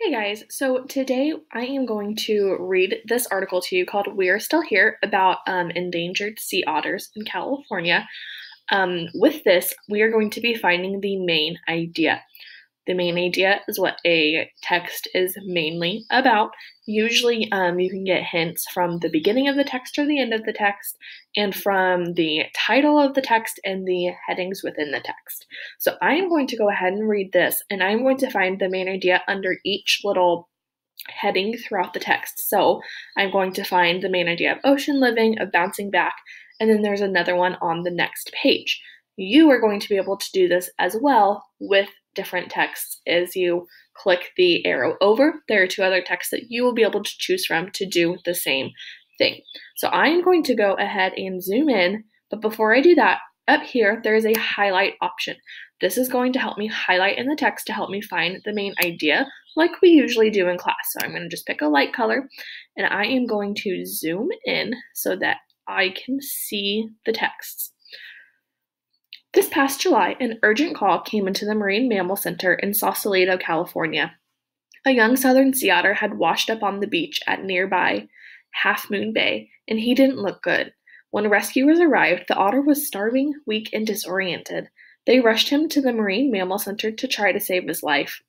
Hey guys, so today I am going to read this article to you called We're Still Here about endangered sea otters in California. With this, we are going to be finding the main idea. The main idea is what a text is mainly about. Usually, you can get hints from the beginning of the text or the end of the text, and from the title of the text and the headings within the text. So I am going to go ahead and read this, and I'm going to find the main idea under each little heading throughout the text. So I'm going to find the main idea of ocean living, of bouncing back, and then there's another one on the next page. You are going to be able to do this as well with different texts as you click the arrow over. There are two other texts that you will be able to choose from to do the same thing. So I'm going to go ahead and zoom in, but before I do that, up here there is a highlight option. This is going to help me highlight in the text to help me find the main idea like we usually do in class. So I'm going to just pick a light color and I am going to zoom in so that I can see the texts. This past July, an urgent call came into the Marine Mammal Center in Sausalito, California. A young southern sea otter had washed up on the beach at nearby Half Moon Bay, and he didn't look good. When rescuers arrived, the otter was starving, weak, and disoriented. They rushed him to the Marine Mammal Center to try to save his life.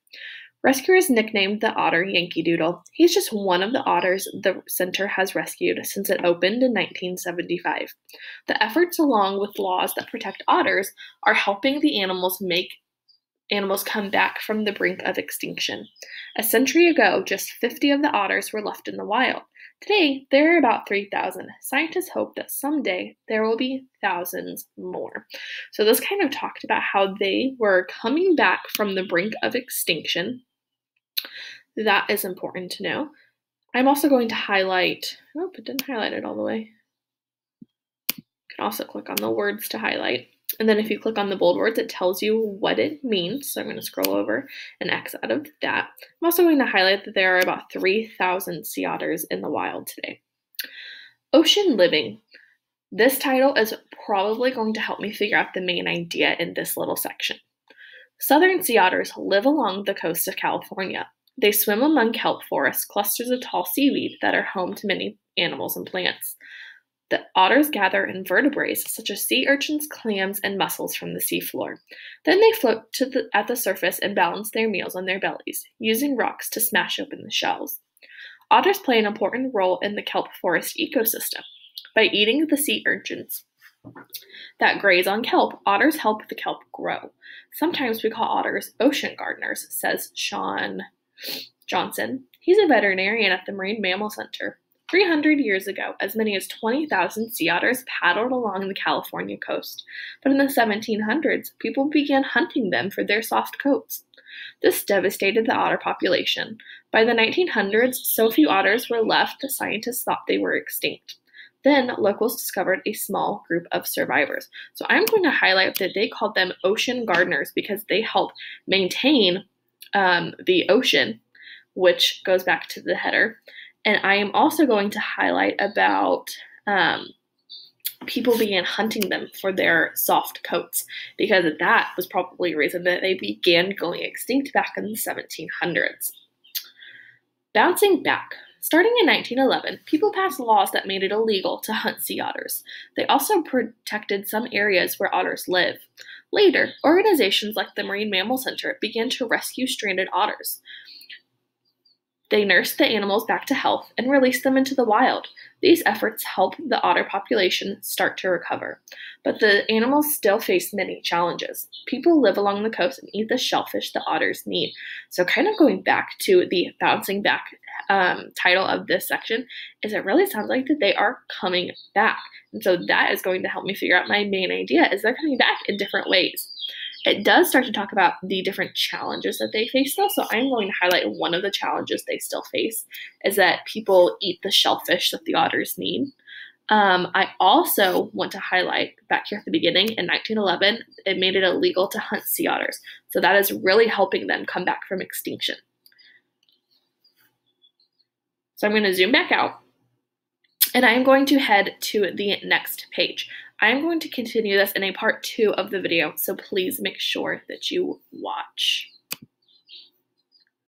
Rescuers nicknamed the otter Yankee Doodle. He's just one of the otters the center has rescued since it opened in 1975. The efforts, along with laws that protect otters, are helping the animals come back from the brink of extinction. A century ago, just 50 of the otters were left in the wild. Today, there are about 3,000. Scientists hope that someday there will be thousands more. So this kind of talked about how they were coming back from the brink of extinction. That is important to know. I'm also going to highlight, it didn't highlight it all the way. You can also click on the words to highlight. And then if you click on the bold words, it tells you what it means. So I'm going to scroll over and X out of that. I'm also going to highlight that there are about 3,000 sea otters in the wild today. Ocean living. This title is probably going to help me figure out the main idea in this little section. Southern sea otters live along the coast of California. They swim among kelp forests, clusters of tall seaweed that are home to many animals and plants. The otters gather invertebrates such as sea urchins, clams, and mussels from the seafloor. Then they float at the surface and balance their meals on their bellies, using rocks to smash open the shells. Otters play an important role in the kelp forest ecosystem. By eating the sea urchins that graze on kelp, otters help the kelp grow. Sometimes we call otters ocean gardeners, says Sean Johnson. He's a veterinarian at the Marine Mammal Center. 300 years ago, as many as 20,000 sea otters paddled along the California coast, but in the 1700s, people began hunting them for their soft coats. This devastated the otter population. By the 1900s, so few otters were left that scientists thought they were extinct. Then, locals discovered a small group of survivors. So I'm going to highlight that they called them ocean gardeners because they help maintain the ocean, which goes back to the header. And I am also going to highlight about people began hunting them for their soft coats because that was probably a reason that they began going extinct back in the 1700s. Bouncing back. Starting in 1911, people passed laws that made it illegal to hunt sea otters. They also protected some areas where otters live. Later, organizations like the Marine Mammal Center began to rescue stranded otters. They nursed the animals back to health and released them into the wild. These efforts helped the otter population start to recover. But the animals still face many challenges. People live along the coast and eat the shellfish the otters need. So kind of going back to the bouncing back title of this section is it really sounds like that they are coming back. And so that is going to help me figure out my main idea is they're coming back in different ways. It does start to talk about the different challenges that they face though, so I'm going to highlight one of the challenges they still face is that people eat the shellfish that the otters need. I also want to highlight back here at the beginning in 1911, it made it illegal to hunt sea otters. So that is really helping them come back from extinction. So I'm going to zoom back out and I'm going to head to the next page. I'm going to continue this in a part 2 of the video, so please make sure that you watch.